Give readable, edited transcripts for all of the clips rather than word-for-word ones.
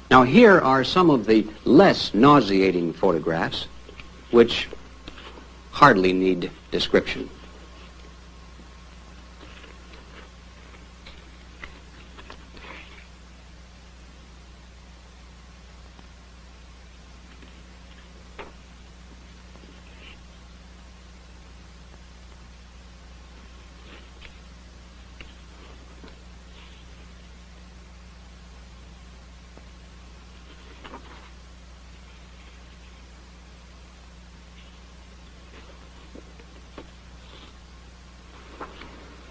Now here are some of the less nauseating photographs which hardly need description.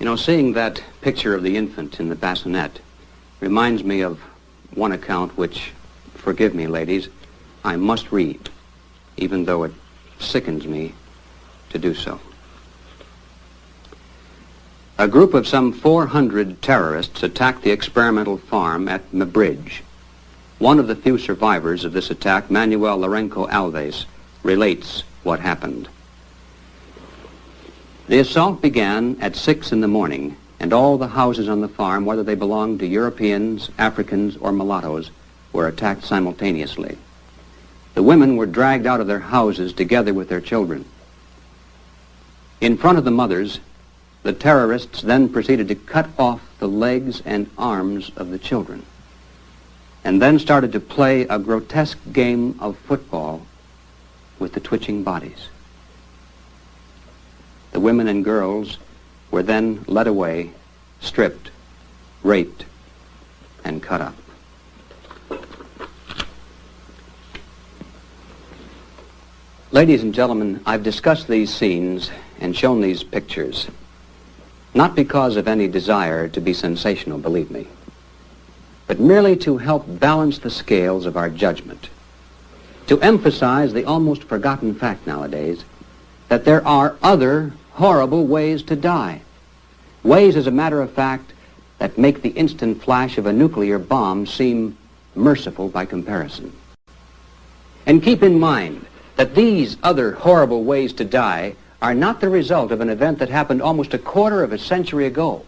You know, seeing that picture of the infant in the bassinet reminds me of one account which, forgive me, ladies, I must read, even though it sickens me to do so. A group of some 400 terrorists attacked the experimental farm at Mabridge. One of the few survivors of this attack, Manuel Lourenco Alves, relates what happened. The assault began at 6 in the morning, and all the houses on the farm, whether they belonged to Europeans, Africans, or mulattoes, were attacked simultaneously. The women were dragged out of their houses together with their children. In front of the mothers, the terrorists then proceeded to cut off the legs and arms of the children, and then started to play a grotesque game of football with the twitching bodies. The women and girls were then led away, stripped, raped, and cut up. Ladies and gentlemen, I've discussed these scenes and shown these pictures, not because of any desire to be sensational, believe me, but merely to help balance the scales of our judgment, to emphasize the almost forgotten fact nowadays that there are other horrible ways to die. Ways, as a matter of fact, that make the instant flash of a nuclear bomb seem merciful by comparison. And keep in mind that these other horrible ways to die are not the result of an event that happened almost a quarter of a century ago.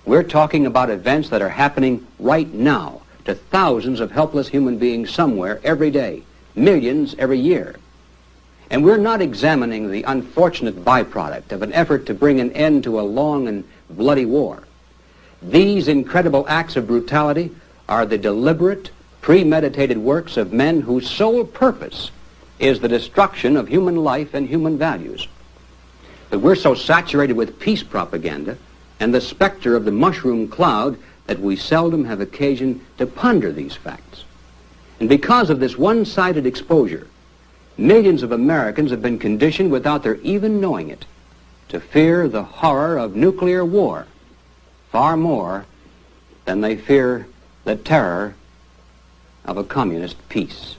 We're talking about events that are happening right now to thousands of helpless human beings somewhere every day, millions every year. And we're not examining the unfortunate byproduct of an effort to bring an end to a long and bloody war. These incredible acts of brutality are the deliberate, premeditated works of men whose sole purpose is the destruction of human life and human values. But we're so saturated with peace propaganda and the specter of the mushroom cloud that we seldom have occasion to ponder these facts. And because of this one-sided exposure, millions of Americans have been conditioned, without their even knowing it, to fear the horror of nuclear war far more than they fear the terror of a communist peace.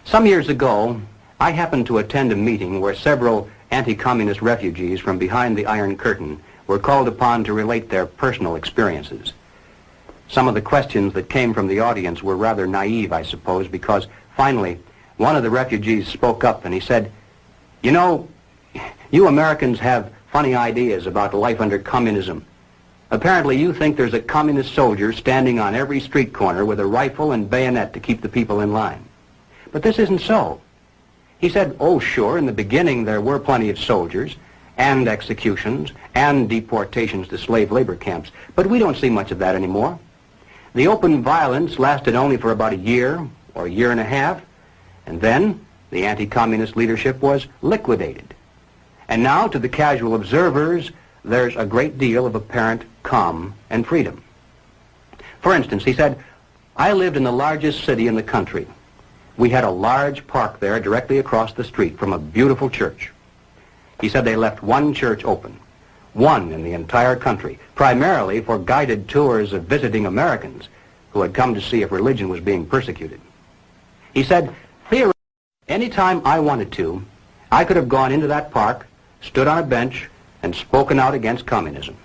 Some years ago, I happened to attend a meeting where several anti-communist refugees from behind the Iron Curtain were called upon to relate their personal experiences. Some of the questions that came from the audience were rather naive, I suppose, because finally one of the refugees spoke up and he said, "You know, you Americans have funny ideas about life under communism. Apparently you think there's a communist soldier standing on every street corner with a rifle and bayonet to keep the people in line. But this isn't so." He said, "Oh, sure, in the beginning there were plenty of soldiers and executions and deportations to slave labor camps, but we don't see much of that anymore. The open violence lasted only for about a year or a year and a half, and then the anti-communist leadership was liquidated. And now, to the casual observers, there's a great deal of apparent calm and freedom." For instance, he said, "I lived in the largest city in the country. We had a large park there directly across the street from a beautiful church." He said they left one church open, one in the entire country, primarily for guided tours of visiting Americans who had come to see if religion was being persecuted. He said, "Theoretically, any time I wanted to, I could have gone into that park, stood on a bench, and spoken out against communism.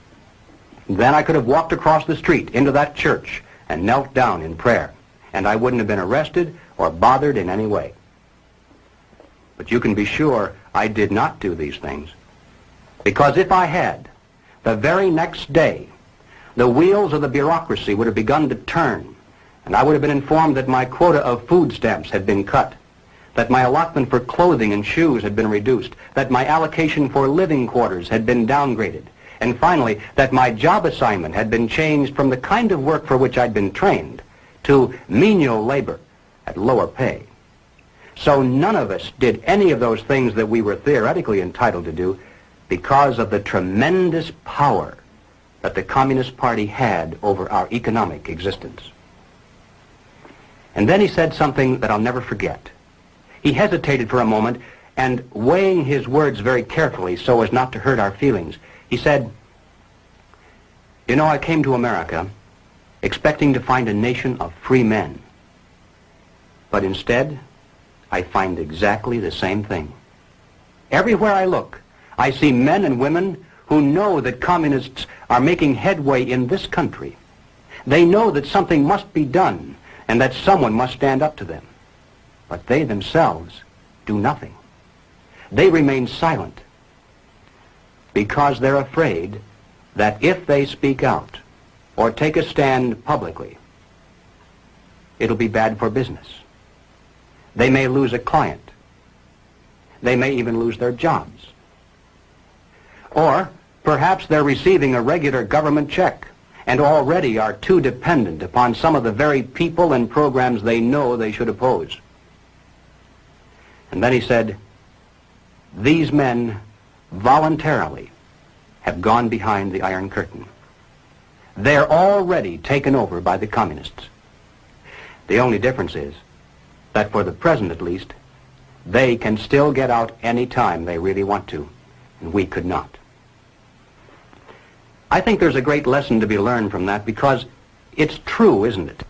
Then I could have walked across the street into that church and knelt down in prayer. and I wouldn't have been arrested or bothered in any way. But you can be sure I did not do these things, because if I had, the very next day, the wheels of the bureaucracy would have begun to turn, and I would have been informed that my quota of food stamps had been cut, that my allotment for clothing and shoes had been reduced, that my allocation for living quarters had been downgraded, and finally, that my job assignment had been changed from the kind of work for which I'd been trained to menial labor at lower pay. So none of us did any of those things that we were theoretically entitled to do because of the tremendous power that the Communist Party had over our economic existence. And then he said something that I'll never forget. He hesitated for a moment, and weighing his words very carefully so as not to hurt our feelings, he said, "You know, I came to America expecting to find a nation of free men. But instead, I find exactly the same thing. Everywhere I look, I see men and women who know that communists are making headway in this country. They know that something must be done and that someone must stand up to them. But they themselves do nothing. They remain silent because they're afraid that if they speak out or take a stand publicly, it'll be bad for business. They may lose a client. They may even lose their jobs. Or perhaps they're receiving a regular government check and already are too dependent upon some of the very people and programs they know they should oppose." And then he said, "These men voluntarily have gone behind the Iron Curtain. They're already taken over by the communists. The only difference is that for the present at least, they can still get out any time they really want to, and we could not." I think there's a great lesson to be learned from that, because it's true, isn't it?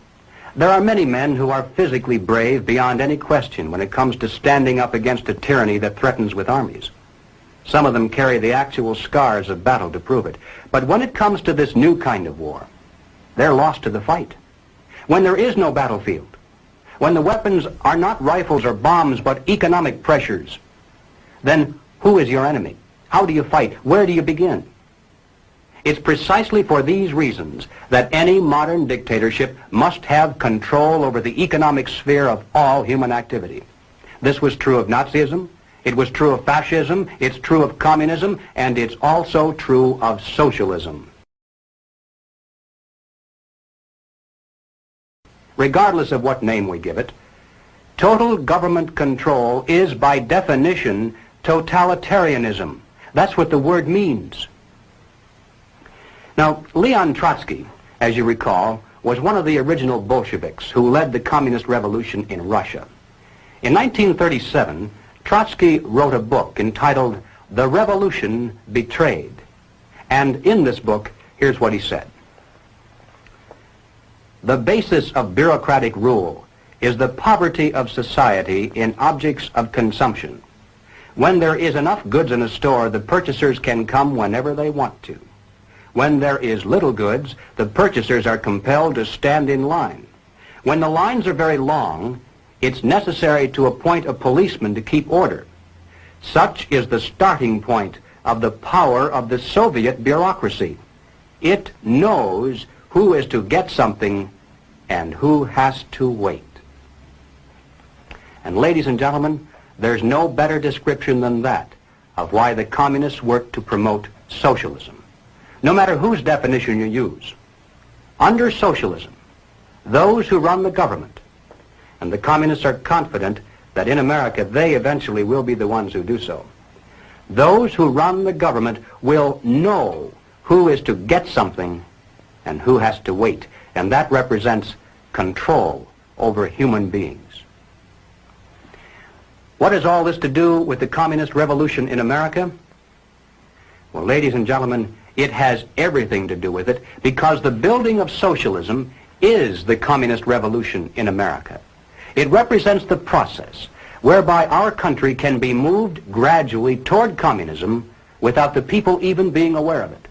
There are many men who are physically brave beyond any question when it comes to standing up against a tyranny that threatens with armies. Some of them carry the actual scars of battle to prove it. But when it comes to this new kind of war, they're lost to the fight. When there is no battlefield, when the weapons are not rifles or bombs but economic pressures, then who is your enemy? How do you fight? Where do you begin? It's precisely for these reasons that any modern dictatorship must have control over the economic sphere of all human activity. This was true of Nazism, it was true of fascism, it's true of communism, and it's also true of socialism. Regardless of what name we give it, total government control is by definition totalitarianism. That's what the word means. Now, Leon Trotsky, as you recall, was one of the original Bolsheviks who led the communist revolution in Russia. In 1937, Trotsky wrote a book entitled "The Revolution Betrayed." And in this book, here's what he said. "The basis of bureaucratic rule is the poverty of society in objects of consumption. When there is enough goods in a store, the purchasers can come whenever they want to. When there is little goods, the purchasers are compelled to stand in line. When the lines are very long, it's necessary to appoint a policeman to keep order. Such is the starting point of the power of the Soviet bureaucracy. It knows who is to get something and who has to wait." And ladies and gentlemen, there's no better description than that of why the communists work to promote socialism. No matter whose definition you use, under socialism, those who run the government, and the communists are confident that in America they eventually will be the ones who do so, those who run the government will know who is to get something and who has to wait, and that represents control over human beings. What has all this to do with the communist revolution in America? Well, ladies and gentlemen, it has everything to do with it, because the building of socialism is the communist revolution in America. It represents the process whereby our country can be moved gradually toward communism without the people even being aware of it.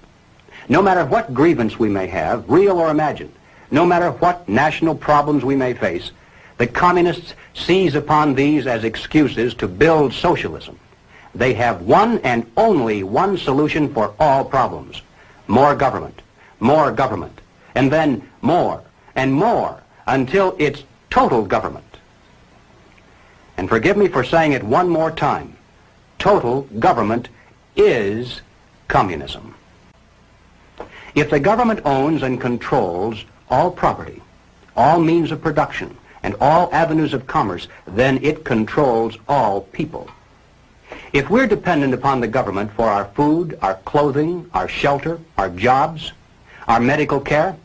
No matter what grievance we may have, real or imagined, no matter what national problems we may face, the communists seize upon these as excuses to build socialism. They have one and only one solution for all problems: more government, and then more and more until it's total government. And forgive me for saying it one more time, total government is communism. If the government owns and controls all property, all means of production, and all avenues of commerce, then it controls all people. If we're dependent upon the government for our food, our clothing, our shelter, our jobs, our medical care,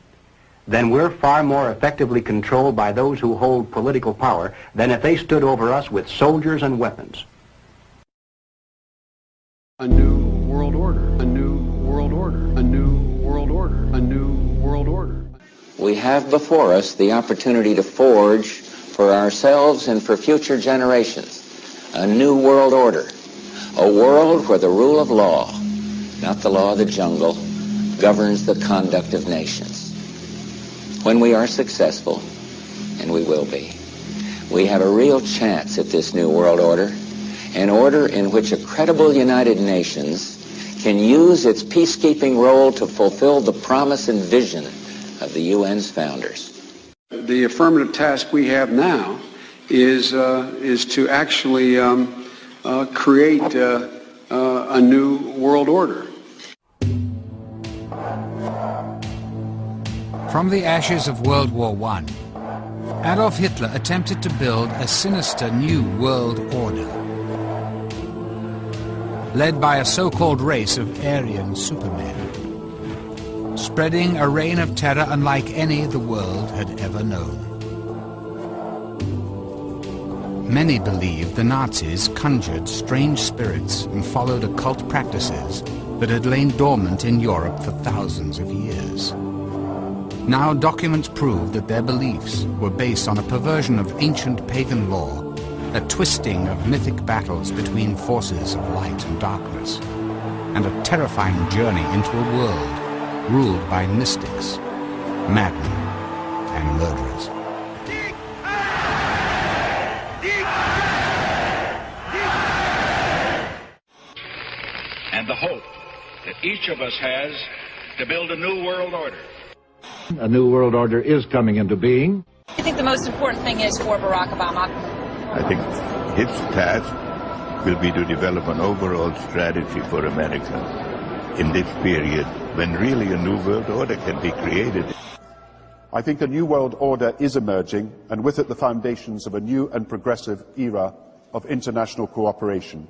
then we're far more effectively controlled by those who hold political power than if they stood over us with soldiers and weapons. A new world order, a new world order, a new world order, a new world order. We have before us the opportunity to forge for ourselves and for future generations a new world order, a world where the rule of law, not the law of the jungle, governs the conduct of nations. When we are successful, and we will be, we have a real chance at this new world order, an order in which a credible United Nations can use its peacekeeping role to fulfill the promise and vision of the UN's founders. The affirmative task we have now is to actually create a new world order. From the ashes of World War I, Adolf Hitler attempted to build a sinister new world order. Led by a so-called race of Aryan supermen, spreading a reign of terror unlike any the world had ever known. Many believed the Nazis conjured strange spirits and followed occult practices that had lain dormant in Europe for thousands of years. Now documents prove that their beliefs were based on a perversion of ancient pagan law, a twisting of mythic battles between forces of light and darkness, and a terrifying journey into a world ruled by mystics, madmen, and murderers. And the hope that each of us has to build a new world order. A new world order is coming into being. I think the most important thing is for Barack Obama. I think his task will be to develop an overall strategy for America in this period when really a new world order can be created. I think a new world order is emerging, and with it the foundations of a new and progressive era of international cooperation.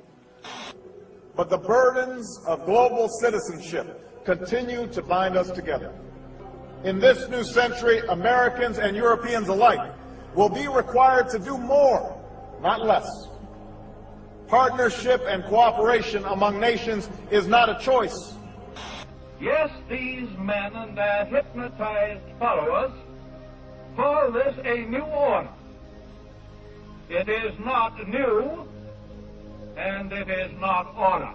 But the burdens of global citizenship continue to bind us together. In this new century, Americans and Europeans alike will be required to do more, not less. Partnership and cooperation among nations is not a choice. Yes, these men and their hypnotized followers call this a new order. It is not new, and it is not order.